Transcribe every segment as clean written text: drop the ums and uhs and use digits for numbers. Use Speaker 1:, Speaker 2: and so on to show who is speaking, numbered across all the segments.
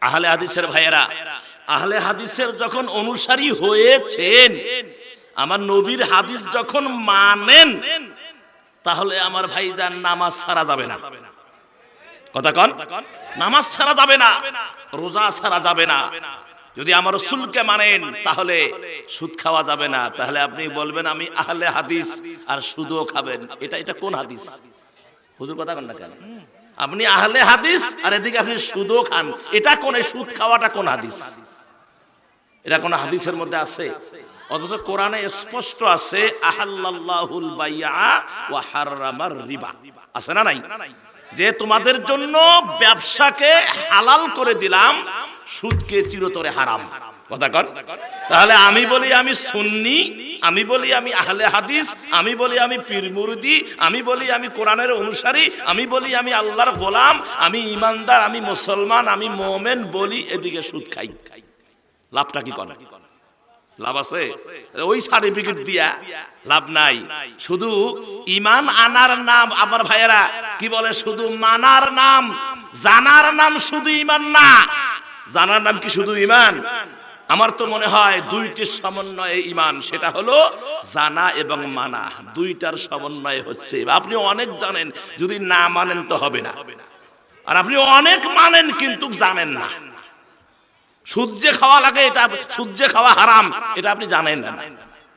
Speaker 1: আহলে হাদিসের ভাইয়েরা, আহলে হাদিসের যখন অনুসারী হয়েছেন, আমার নবীর হাদিস যখন মানেন, তাহলে আমার ভাইজান নামাজ ছাড়া যাবে না। কথা কন, নামাজ ছাড়া যাবে না, রোজা ছাড়া যাবে না। যদি আমার রাসূলকে মানেন তাহলে সুদ খাওয়া যাবে না। তাহলে আপনি বলবেন আমি আহলে হাদিস আর সুদও খাবেন, এটা কোন হাদিস? হুজুর কথা কন না কেন? আপনি আহলে হাদিস আর এদিকে আপনি সুদও খান, এটা কোন? সুদ খাওয়াটা কোন হাদিস? এটা কোন হাদিসের মধ্যে আছে? অথচ কোরআনে স্পষ্ট আছে আহাল্লাল্লাহুল বাইআ ওয়া হারামার রিবা, আছে না নাই? যে তোমাদের জন্য ব্যবসাকে হালাল করে দিলাম, সুদকে চিরতরে হারাম। কথা কর। তাহলে আমি বলি আমি সুন্নি, আমি বলি আমি আহলে হাদিস, আমি বলি আমি পীর মুরিদি, আমি বলি আমি কোরআনের অনুসারী, আমি বলি আমি আল্লাহর গোলাম, আমি ইমানদার, আমি মুসলমান, আমি মুমিন বলি, এদিকে সুদ খাই। লাভটা কি করে? লাভ আছে? ওই সার্টিফিকেট দিয়া লাভ নাই। শুধু ঈমান আনার নাম, আমার ভাইয়েরা কি বলে, শুধু মানার নাম, জানার নাম শুধু ঈমান না। জানার নাম কি শুধু ঈমান? আমার তো মনে হয় দুইটির সমন্বয়ে ঈমান, সেটা হলো জানা এবং মানা, দুইটার সমন্বয় হচ্ছে। আপনি অনেক জানেন, যদি না মানেন তো হবে না। আর আপনি অনেক মানেন কিন্তু জানেন না। সুদ যে খাওয়া লাগে, এটা সুদ যে খাওয়া হারাম, এটা আপনি জানেন না।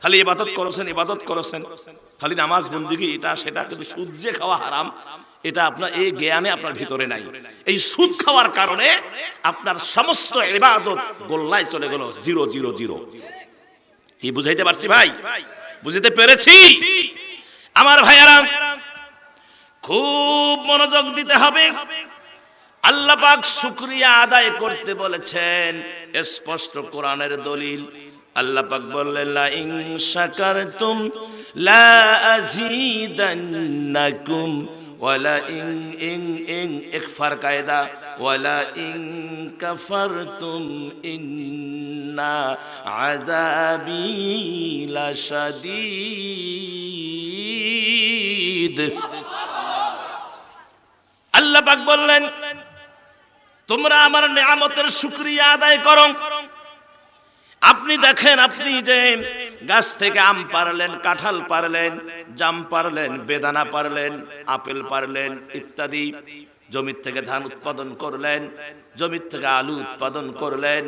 Speaker 1: খালি ইবাদত করেছেন, খালি নামাজ বন্দেগী এটা সেটা, কিন্তু সুদ যে খাওয়া হারাম এটা আপনার এই জ্ঞানে আপনার ভিতরে নাই। এই সুদ খাওয়ার কারণে আপনার সমস্ত ইবাদত গোল্লায় চলে গেল, 0 কি বুঝাইতে পারছি ভাই? বুঝতে পেরেছি? আমার ভাইয়েরা খুব মনোযোগ দিতে হবে। আল্লাহ পাক শুকরিয়া আদায় করতে বলেছেন, স্পষ্ট কোরআনের দলিল। আল্লাহ পাক বললেন লা ইন শাকারতুম লা আযীদান্নাকুম ওয়ালা ইন ইকফার কায়দা ওয়ালা ইন কাফারতুম ইন্না আযাবি লাশাদীদ। আল্লাহ পাক বললেন তোমরা আমার নিয়ামতের শুকরিয়া আদায় করো। আপনি দেখেন, আপনি যে গাছ থেকে আম পারলেন, কাঁঠাল পারলেন, জাম পারলেন, বেদানা পারলেন, আপেল পারলেন ইত্যাদি, জমির থেকে ধান উৎপাদন করলেন, জমির থেকে আলু উৎপাদন করলেন।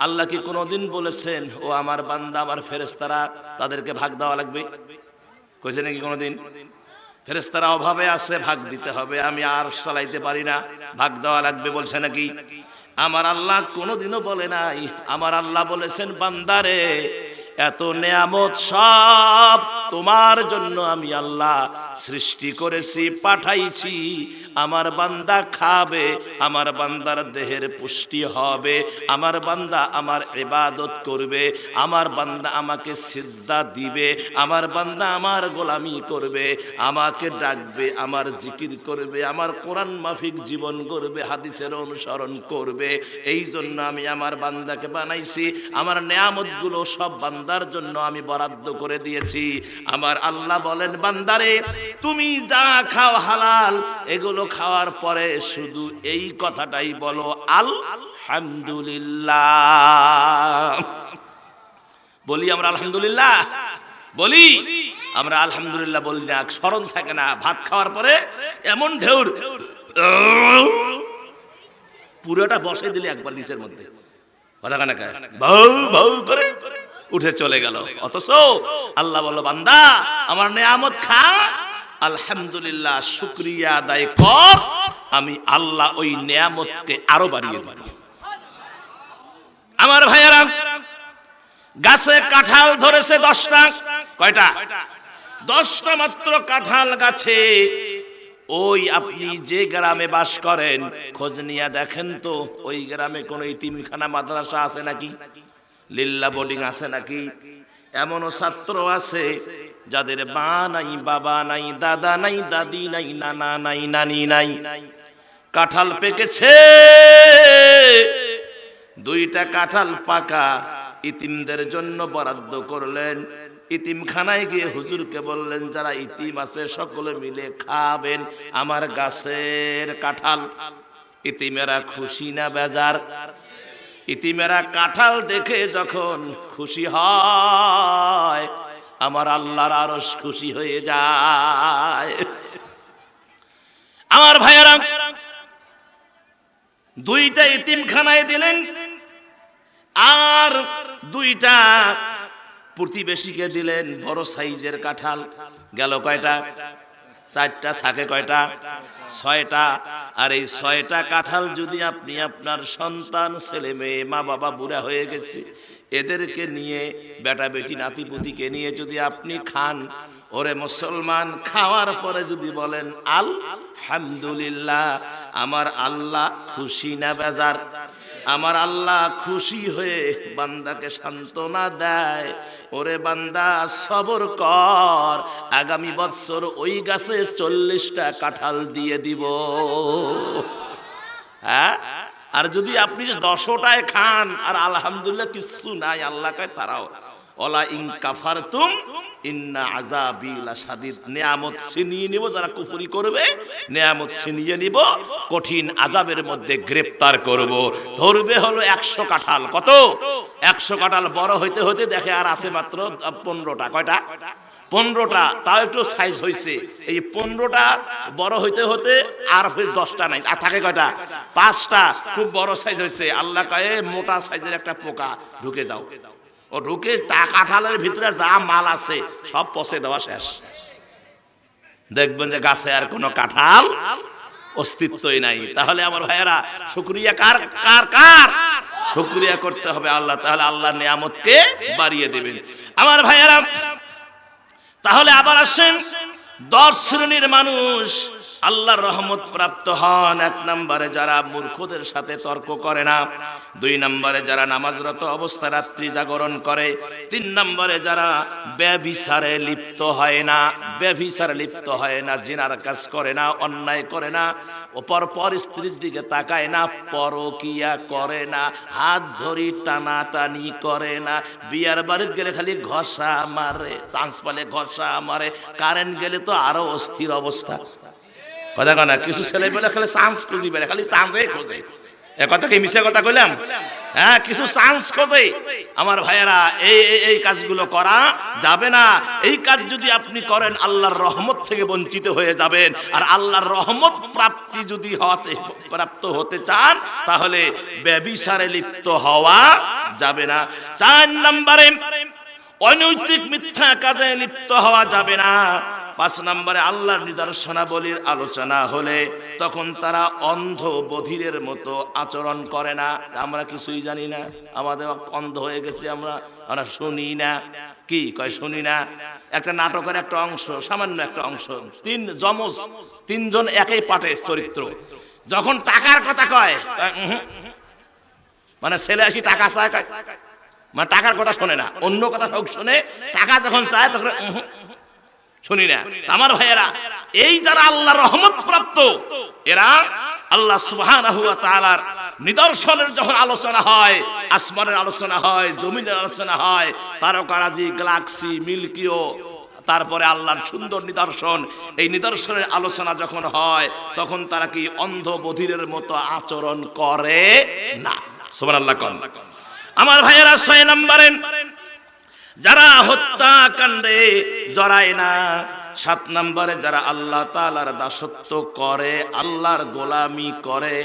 Speaker 1: আল্লাহ কি কোনোদিন বলেছেন ও আমার বান্দা, আমার ফেরেশতারা, তাদেরকে ভাগ দেওয়া লাগবে? কইছে নাকি কোনোদিন? ফেরেশতারা অভাবে আছে, ভাগ দিতে হবে, আমি আর চালাইতে পারি না, ভাগ দেওয়া লাগবে, বলছে নাকি? আমার আল্লাহ কোনোদিনও বলে নাই। আমার আল্লাহ বলেছেন বান্দারে এত নেয়ামত সব তোমার জন্য আমি আল্লাহ সৃষ্টি করেছি, পাঠাইছি, আমার বান্দা খাবে, আমার বান্দার দেহের পুষ্টি হবে, আমার বান্দা আমার ইবাদত করবে, আমার বান্দা আমাকে সিজদা দিবে, আমার বান্দা আমার গোলামি করবে, আমাকে ডাকবে, আমার জিকির করবে, আমার কোরআন মাফিক জীবন করবে, হাদিসের অনুসরণ করবে। এই জন্য আমি আমার বান্দাকে বানাইছি। আমার নেয়ামতগুলো সব বান্দার জন্য আমি বরাদ্দ করে দিয়েছি। আমার আল্লাহ বলেন বান্দারে তুমি যা খাও হালাল, এগুলো খাওয়ার পরে শুধু এই কথাটাই বলো আলহামদুলিল্লাহ। বলি আমরা আলহামদুলিল্লাহ? বলি আমরা আলহামদুলিল্লাহ? বলি না, স্মরণ থাকে না। ভাত খাওয়ার পরে এমন ঢেউর, পুরোটা বসে দিলে একবার নিচের মধ্যে, কথা কানা বউ বউ করে উঠে চলে গেল। অথচ আল্লাহ বলল বান্দা আমার নেয়ামত খা, আলহামদুলিল্লাহ শুকরিয়া আদায় কর, আমি আল্লাহ ওই নেয়ামতকে আরো বাড়িয়ে দেব। আমার ভাইয়েরা, গাছে কাঁঠাল ধরেছে 10টা। কয়টা? 10টা মাত্র কাঁঠাল গাছে। ওই আপনি যে গ্রামে বাস করেন খোঁজ নিয়ে দেখেন তো, ওই গ্রামে কোন ইতিমখানা মাদ্রাসা আছে নাকি? লিল্লা বোর্ডিং আছে নাকি? এমনও ছাত্র আছে যাদের মা নাই, বাবা নাই, দাদা নাই, দাদি নাই, নানা নাই, নানি নাই। কাঁঠাল পেকেছে, 2টা কাঁঠাল পাকা, ইতিমদের জন্য বরাদ্দ করলেন। ইতিমখানায় গিয়ে হুজুরকে বললেন যারা ইতিম আছে সকলে মিলে খাবেন আমার গাছের কাঁঠাল। ইতিমেরা খুশি না বেজার? ইতিমেরা কাঁঠাল দেখে যখন খুশি হয়, আমার আল্লাহর আরশ খুশি হয়ে যায়। আমার ভাইয়েরা, দুইটা ইতিমখানায় দিলেন, আর দুইটা প্রতিবেশীকে দিলেন বড় সাইজের কাঁঠাল। গেল কয়টা? চারটা, থাকে কয়টা? ছয়টা। আর এই ছয়টা কাঁঠাল যদি আপনি আপনার সন্তান, ছেলে মেয়ে, মা বাবা বুড়া হয়ে গেছে, এদেরকে নিয়ে, বেটা বেটি নাতি পুতিকে নিয়ে যদি আপনি খান, ওরে মুসলমান, খাওয়ার পরে যদি বলেন আলহামদুলিল্লাহ, আমার আল্লাহ খুশি না বেজার? আমার আল্লাহ খুশি হয়ে বান্দাকে সান্ত্বনা দেয়, ওরে বান্দা সবর কর, আগামী বছর ওই গাছে 40টা কাঁঠাল দিয়ে দিব। হ্যাঁ, আর যদি আপনি 10টায় খান আর আলহামদুলিল্লাহ কিচ্ছু নাই, আল্লাহ কয় তারাও ওলা ইন কাফারতুম ইন্না আযাবি লাশাদীদ, নিয়ামত ছিনিয়ে নিব, যারা কুফরি করবে নিয়ামত ছিনিয়ে নিব, কঠিন আযাবের মধ্যে গ্রেফতার করব। ধরবে হলো 100 কাঁঠাল। কত? 100 কাঁঠাল বড় হইতে হইতে দেখে আর আছে মাত্র 15টা। কয়টা? 15টা। তাও একটু সাইজ হইছে। এই 15টা বড় হইতে হতে আর 10টা নাই, আর থাকে কয়টা? 5টা। খুব বড় সাইজ হইছে। আল্লাহ কয়ে মোটা সাইজের একটা পোকা ঢুকে যাও। ও ঢুকে তা কাঁঠালের ভিতরে যা মাল আছে সব পচে দেওয়া শেষ। দেখবেন যে গাছে আর কোনো কাঁঠাল অস্তিত্বই নাই। তাহলে আমার ভাইয়েরা, শুকরিয়া কার কার কার? শুকরিয়া করতে হবে আল্লাহ, তাহলে আল্লাহর নিয়ামতকে বাড়িয়ে দিবেন। আমার ভাইয়েরা, তাহলে আবার আসেন, 10 শ্রেণীর মানুষ আল্লাহর রহমত প্রাপ্ত হন। 1 নম্বরে যারা মূর্খদের সাথে তর্ক করে না, 2 নম্বরে যারা নামাজরত অবস্থায় রাত্রি জাগরণ করে, 3 নম্বরে যারা ব্যভিচারে লিপ্ত হয় না, ব্যভিচারে লিপ্ত হয় না, জিনার কাজ করে না, অন্যায় করে না, পর স্ত্রীর দিকে তাকায় না, পরকিয়া করে না, হাত ধরি টানাটানি করে না, বিয়ার বাড়িতে গেলে খালি ঘষা মারে, চান্স পালে ঘষা মারে, কারেন্ট গেলে তো আরো অস্থির অবস্থা। কথা কনা, কিছু ছেলে পেলে খালি চান্স খুঁজি বেড়ে, খালি চান্সই খোঁজে। এ কথা কি মিছে কথা কইলাম? হ্যাঁ, কিছু চান্স খোঁজে। আমার ভাইয়েরা, এই কাজগুলো করা যাবে না। এই কাজ যদি আপনি করেন, আল্লাহর রহমত থেকে বঞ্চিত হয়ে যাবেন। আর আল্লাহর রহমত প্রাপ্তি যদি প্রাপ্ত হতে চান, তাহলে ব্যভিচারে লিপ্ত হওয়া যাবে না। 4 নম্বরে অনৈতিক মিথ্যা কাজে লিপ্ত হওয়া যাবে না। 5 নম্বরে আল্লাহর নিদর্শনাবলীর আলোচনা হলে তখন তারা অন্ধ বধিরের মতো আচরণ করে না। আমরা কিছুই জানি না, আমাদের অন্ধ হয়ে গেছে, আমরা শুনি না। কি কয়? শুনি না। একটা নাটকের একটা অংশ, সামান্য একটা অংশ, 3 জন একই পাঠে চরিত্র, যখন টাকার কথা কয়, মানে ছেলে আসি টাকা চায়, মানে টাকার কথা শোনে না, অন্য কথা সব শোনে। টাকা যখন চায় তখন শুনি না। আমার ভাইয়েরা, এই যারা আল্লাহর রহমত প্রাপ্ত, এরা আল্লাহ সুবহানাহু ওয়া তাআলার নিদর্শনের যখন আলোচনা হয়, আসমানের আলোচনা হয়, জমিনের আলোচনা হয়, তারকারাজি, গ্যালাক্সি, মিল্কিও, তারপরে আল্লাহর সুন্দর নিদর্শন, এই নিদর্শনের আলোচনা যখন হয়, তখন তারা কি অন্ধ বধিরের মতো আচরণ করে না। সুবহানাল্লাহ। আমার ভাইয়েরা, 6 নম্বরে যারা হত্যাকাণ্ডে জড়ায় না। 7 নম্বরে যারা আল্লাহ তাআলার দাসত্ব করে, আল্লাহর গোলামি করে,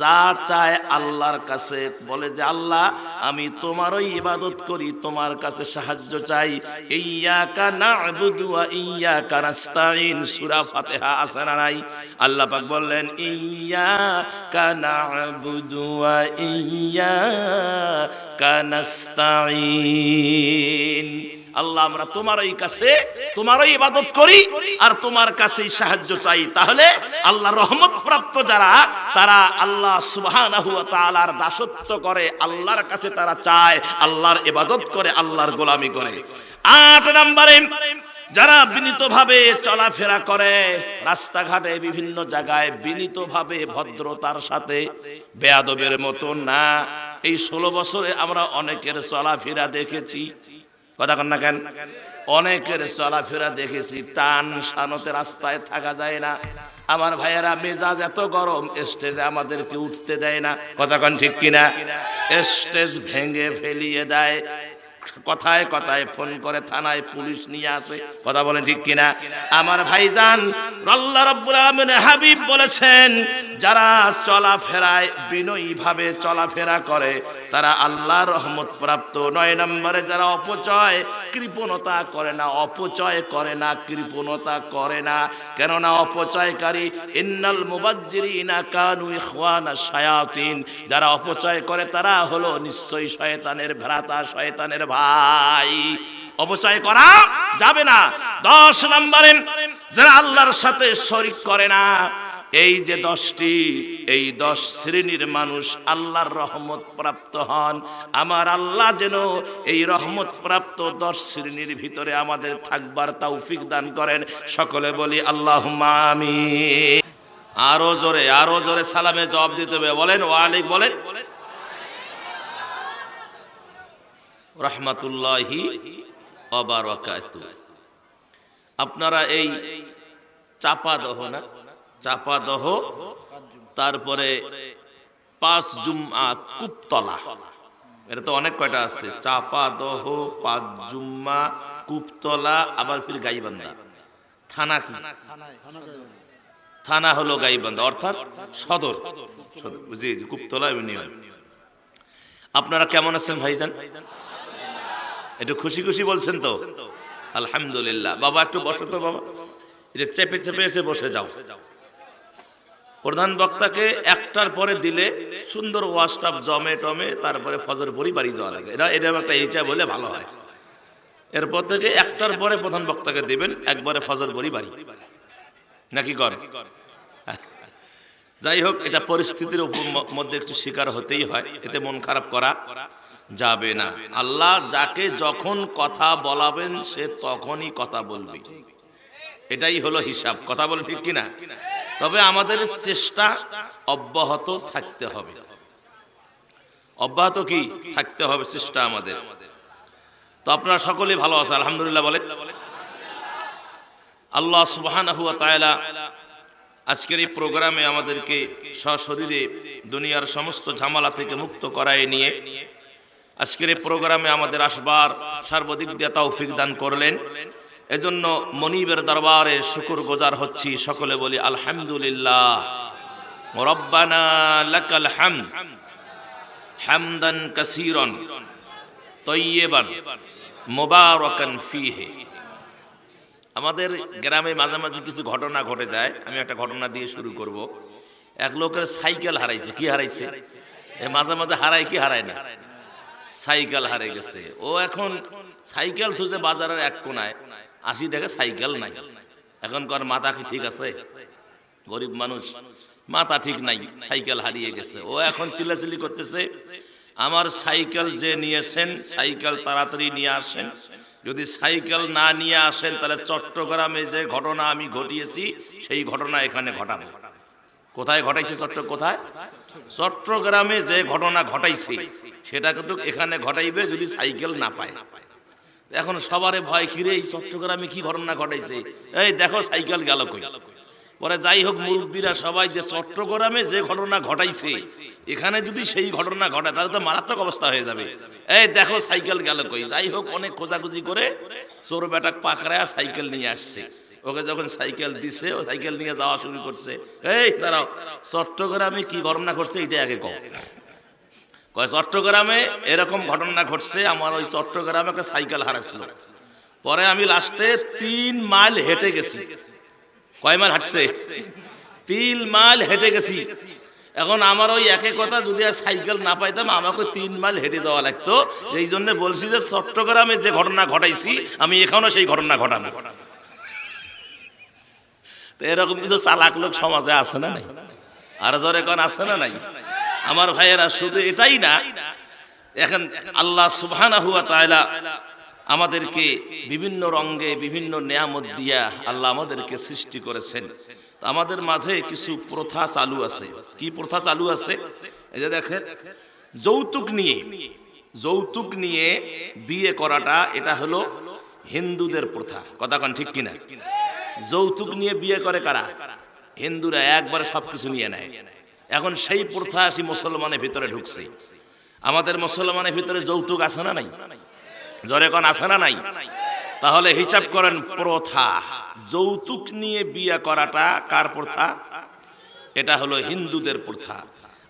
Speaker 1: যা চায় আল্লাহর কাছে বলে যে আল্লাহ, আমি তোমারই ইবাদত করি, তোমার কাছে সাহায্য চাই। ইয়্যাকা না'বুদু ওয়া ইয়্যাকা নাস্তাঈন, সূরা ফাতিহা আছে না নাই? আল্লাহ পাক বললেন ইয়্যাকা না'বুদু ওয়া ইয়্যাকা নাস্তাঈন। আল্লাহ, আমরা তোমারই কাছে তোমারই ইবাদত করি আর তোমার কাছেই সাহায্য চাই। তাহলে আল্লাহর রহমত প্রাপ্ত যারা, তারা আল্লাহ সুবহানাহু ওয়া তাআলার দাসত্ব করে, আল্লাহর কাছে তারা চায়, আল্লাহর ইবাদত করে, আল্লাহর গোলামি করে। 8 নম্বরে যারা বিনীতভাবে চলাফেরা করে, রাস্তাঘাটে বিভিন্ন জায়গায় বিনীতভাবে ভদ্রতার সাথে, বেয়াদবের মতো না। এই 16 বছরে আমরা অনেকের চলাফেরা দেখেছি। কথা কন না কেন? অনেকের চলাফেরা দেখেছি টান শানতে রাস্তায় থাকা যায় না। আমার ভাইয়েরা মেজাজ এত গরম, স্টেজে আমাদেরকে উঠতে দেয় না। কথা কন ঠিক কিনা? স্টেজ ভেঙে ফেলিয়ে দেয়, কথায় কথায় ফোন করে থানায় পুলিশ নিয়ে আসে। কথা বলেন ঠিক কিনা? আমার ভাইজান, আল্লাহ রাব্বুল আলামিনের হাবিব বলেছেন, যারা চলাফেরায় বিনয়ী ভাবে চলাফেরা করে তারা আল্লাহর রহমত প্রাপ্ত। 9 নম্বরে যারা অপচয় কৃপণতা করে না, অপচয় করে না, কৃপণতা করে না, কেননা অপচয়কারী ইন্নাল মুবাজ্জিরিনা কানু ইখওয়ানা শায়াতিন, যারা অপচয় করে তারা হলো নিশ্চয়ই শয়তানের ভ্রাতা, শয়তানের ভাই। অপচয় করা যাবে না। 10 নম্বরে যারা আল্লাহর সাথে শরীক করে না, এই যে 10টি, এই 10 শ্রেণীর মানুষ আল্লাহর রহমত প্রাপ্ত হন। আমার আল্লাহ যেন এই রহমত প্রাপ্ত 10 শ্রেণীর ভিতরে আমাদের থাকবার তৌফিক দান করেন। সকলে বলি আল্লাহুম্মা আমিন। আরো জোরে সালামে জবাব দিতে হবে। বলেন ওয়ালাইকুম, বলেন রাহমাতুল্লাহি ওয়া বারাকাতুহু। আপনারা এই চাপাদহ না, চাপাদহ, তারপরে 5 জুমআ কুপতলা, এটা তো অনেক কয়টা আছে। চাপাদহ, 5 জুমআ, কুপতলা, আবার ফির গাইবান্ধা। থানা কি? থানা হলো গাইবান্ধা, অর্থাৎ সদর। জি জি, কুপতলা ইউনিয়ন। আপনারা কেমন আছেন ভাইজান? একটু খুশি খুশি বলছেন তো? আলহামদুলিল্লাহ। বাবা একটু বসো তো বাবা, এটা চেপে চেপে এসে বসে যাও। প্রধান বক্তাকে একটার পরে দিলে সুন্দর ওয়াশটাপ জমে টমে, তারপরে ফজর পরই বাড়ি যাওয়া লাগে। এটা একটা হিসাব বলে ভালো হয়। এরপর থেকে একটার পরে প্রধান বক্তাকে দিবেন, একবারে ফজর পরই বাড়ি, নাকি কর? যাই হোক, এটা পরিস্থিতির মধ্যে একটু শিকার হতেই হয়, এতে মন খারাপ করা যাবে না। আল্লাহ যাকে যখন কথা বলাবেন সে তখনই কথা বলবে, এটাই হলো হিসাব। কথা বলে ঠিক কিনা? তবে আমাদের চেষ্টা অব্যাহত থাকতে হবে, অব্যাহত কি থাকতে হবে চেষ্টা আমাদের। তো আপনারা সকলেই ভালো আছেন আলহামদুলিল্লাহ বলেন। আল্লাহ সুবহানাহু ওয়া তাআলা আজকের এই প্রোগ্রামে আমাদেরকে সশরীরে দুনিয়ার সমস্ত ঝামেলা থেকে মুক্ত করায় নিয়ে আজকের এই প্রোগ্রামে আমাদের আসবার সর্বাধিক দিয়ে তৌফিক দান করলেন। এজন্য মনিবের দরবারে শুকরগুজার হচ্ছি। সকলে বলি আলহামদুলিল্লাহ। রব্বানা লাকাল হামদ হামদান কাসীরান তাইয়্যিবান মুবারাকান ফীহি। আমাদের গ্রামে মাঝে মাঝে কিছু ঘটনা ঘটে যায়। আমি একটা ঘটনা দিয়ে শুরু করব। এক লোকের সাইকেল হারাইছে। কি হারাইছে? মাঝে মাঝে হারায়, কি হারায় না, সাইকেল হারিয়ে গেছে। ও এখন সাইকেল খুঁজে বাজারের এক কোনায়, আসি দেখে সাইকেল নাই। এখনকার মাথা কি ঠিক আছে? গরিব মানুষ, মাথা ঠিক নাই, সাইকেল হারিয়ে গেছে। ও এখন চিল্লাচিল্লি করতেছে, আমার সাইকেল যে নিয়েছেন সাইকেল তাড়াতাড়ি নিয়ে আসেন। যদি সাইকেল না নিয়ে আসেন তাহলে চট্টগ্রামে যে ঘটনা আমি ঘটিয়েছি সেই ঘটনা এখানে ঘটাবো। কোথায় ঘটাইছে? কোথায়? চট্টগ্রামে যে ঘটনা ঘটাইছে সেটা কিন্তু এখানে ঘটাইবে যদি সাইকেল না পায়। এখন সবারে ভয়, কিরে এই চট্টগ্রামে কি ঘটনা ঘটাইছে, এই দেখো সাইকেল গেল কই। পরে যাই হোক, মুরব্বীরা সবাই যে চট্টগ্রামে যে ঘটনা ঘটাইছে এখানে যদি সেই ঘটনা ঘটায় তাহলে তো মারাত্মক অবস্থা হয়ে যাবে। এই দেখো সাইকেল গেল কই। যাই হোক, অনেক খোঁজাখুঁজি করে চোর বেটা পাকড়ায় সাইকেল নিয়ে আসছে। ওকে যখন সাইকেল দিছে, ও সাইকেল নিয়ে যাওয়া শুরু করছে। এই দাঁড়াও, চট্টগ্রামে কি ঘটনা ঘটছে এটা আগে কও। কয় চট্টগ্রামে এরকম ঘটনা ঘটছে, আমার ওই চট্টগ্রামে একটা সাইকেল হারাছিল। পরে আমি লাস্টে 3 মাইল হেঁটে গেছি। কয় মাইল হাঁটছে? 3 মাইল হেঁটে গেছি। এখন আমার ওই একই কথা, যদি সাইকেল না পাইতাম আমাকে 3 মাইল হেঁটে যাওয়া লাগতো। এই জন্য বলছি যে চট্টগ্রামে যে ঘটনা ঘটাইছি আমি এখানেও সেই ঘটনা ঘটাবো। তো এরকম কিছু চালাক লোক সমাজে আছে না নাই? আর জোরে কোন আছে না নাই? আমার ভাইয়েরা, শুধু এটাই না, এখন আল্লাহ সুবহানাহু ওয়া তাআলা আমাদেরকে বিভিন্ন রঙে বিভিন্ন নিয়ামত দিয়া আল্লাহ আমাদেরকে সৃষ্টি করেছেন। আমাদের মাঝে কিছু প্রথা চালু আছে। কি প্রথা চালু আছে? এই যে দেখেন, যৌতুক নিয়ে যৌতুক নিয়ে বিয়ে করাটা এটা হলো হিন্দুদের প্রথা। কথা কোন ঠিক কিনা? যৌতুক নিয়ে বিয়ে করে কারা? হিন্দুরা একবারে সবকিছু নিয়ে নেয়। এখন সেই প্রথা আসি মুসলমানের ভিতরে ঢুকছে। আমাদের মুসলমানের ভিতরে যৌতুক আছে না নাই? জোরে কোন আছে না নাই? তাহলে হিসাব করেন, প্রথা যৌতুক নিয়ে বিয়ে করাটা কার প্রথা? এটা হলো হিন্দুদের প্রথা।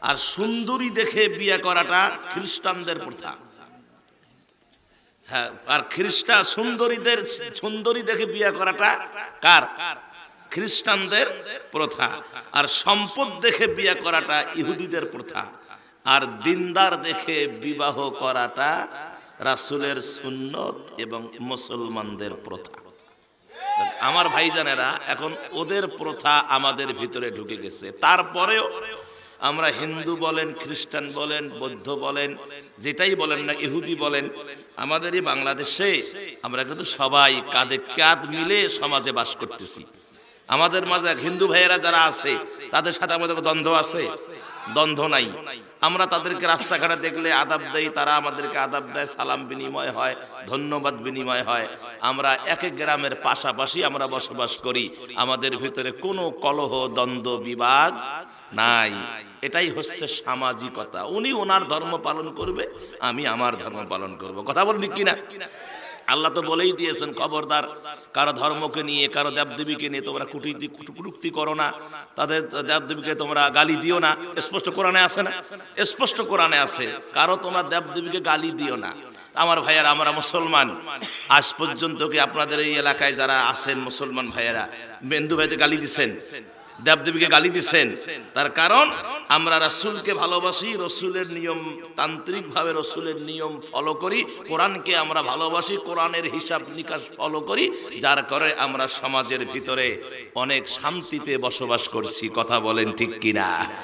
Speaker 1: আর সুন্দরী দেখে বিয়ে করাটা খ্রিস্টানদের প্রথা। হ্যাঁ, আর খ্রিস্টান সুন্দরী দেখে বিয়ে করাটা কার? খ্রিস্টানদের প্রথা। আর সম্পদ দেখে বিয়ে করাটা ইহুদিদের প্রথা। আর দিনদার দেখে বিবাহ করাটা রাসূলের সুন্নত এবং মুসলমানদের প্রথা। আমার ভাইজানেরা, এখন ওদের প্রথা আমাদের ভিতরে ঢুকে গেছে। তারপরেও আমরা হিন্দু বলেন, খ্রিস্টান বলেন, বৌদ্ধ বলেন, যেটাই বলেন না, ইহুদি বলেন, আমাদেরই বাংলাদেশে আমরা কিন্তু সবাই কাঁধে কাঁধ মিলে সমাজে বাস করতেছি। আমাদের মাঝে হিন্দু ভাইয়েরা যারা আছে তাদের সাথে আমাদের দ্বন্দ্ব আছে? দ্বন্দ্ব নাই। আমরা তাদেরকে রাস্তাঘাটে দেখলে আদাব দেই, তারা আমাদেরকে আদাব দেয়, সালাম বিনিময় হয়, ধন্যবাদ বিনিময় হয়। আমরা এক এক গ্রামের পাশাপাশি আমরা বসবাস করি। আমাদের ভিতরে কোনো কলহ, দ্বন্দ্ব, বিবাদ নাই। এটাই হচ্ছে সামাজিকতা। উনি ওনার ধর্ম পালন করবে, আমি আমার ধর্ম পালন করব। কথা বলেন কিনা? আল্লাহ তো বলেই দিয়েছেন, খবরদার কারো ধর্মকে নিয়ে, কারো দেবদেবীকে নিয়ে তোমরা কটূক্তি করো না, তাদের দেবদেবীকে তোমরা গালি দিও না। স্পষ্ট কোরআনে আছে না? স্পষ্ট কোরআনে আছে, কারো তোমরা দেবদেবীকে গালি দিও না। আমার ভাইয়েরা, আমরা মুসলমান, আজ পর্যন্ত কি আপনাদের এই এলাকায় যারা আছেন মুসলমান ভাইয়েরা হিন্দু ভাইদের গালি দিচ্ছেন, দেবদেবীকে গালি দিচ্ছেন? তার কারণ আমরা রাসূলকে ভালোবাসি, রসুলের নিয়ম, তান্ত্রিক ভাবে রসুলের নিয়ম ফলো করি, কোরআনকে আমরা ভালোবাসি, কোরআনের হিসাব নিকাশ ফলো করি, যার করে আমরা সমাজের ভিতরে অনেক শান্তিতে বসবাস করছি। কথা বলেন ঠিক কিনা?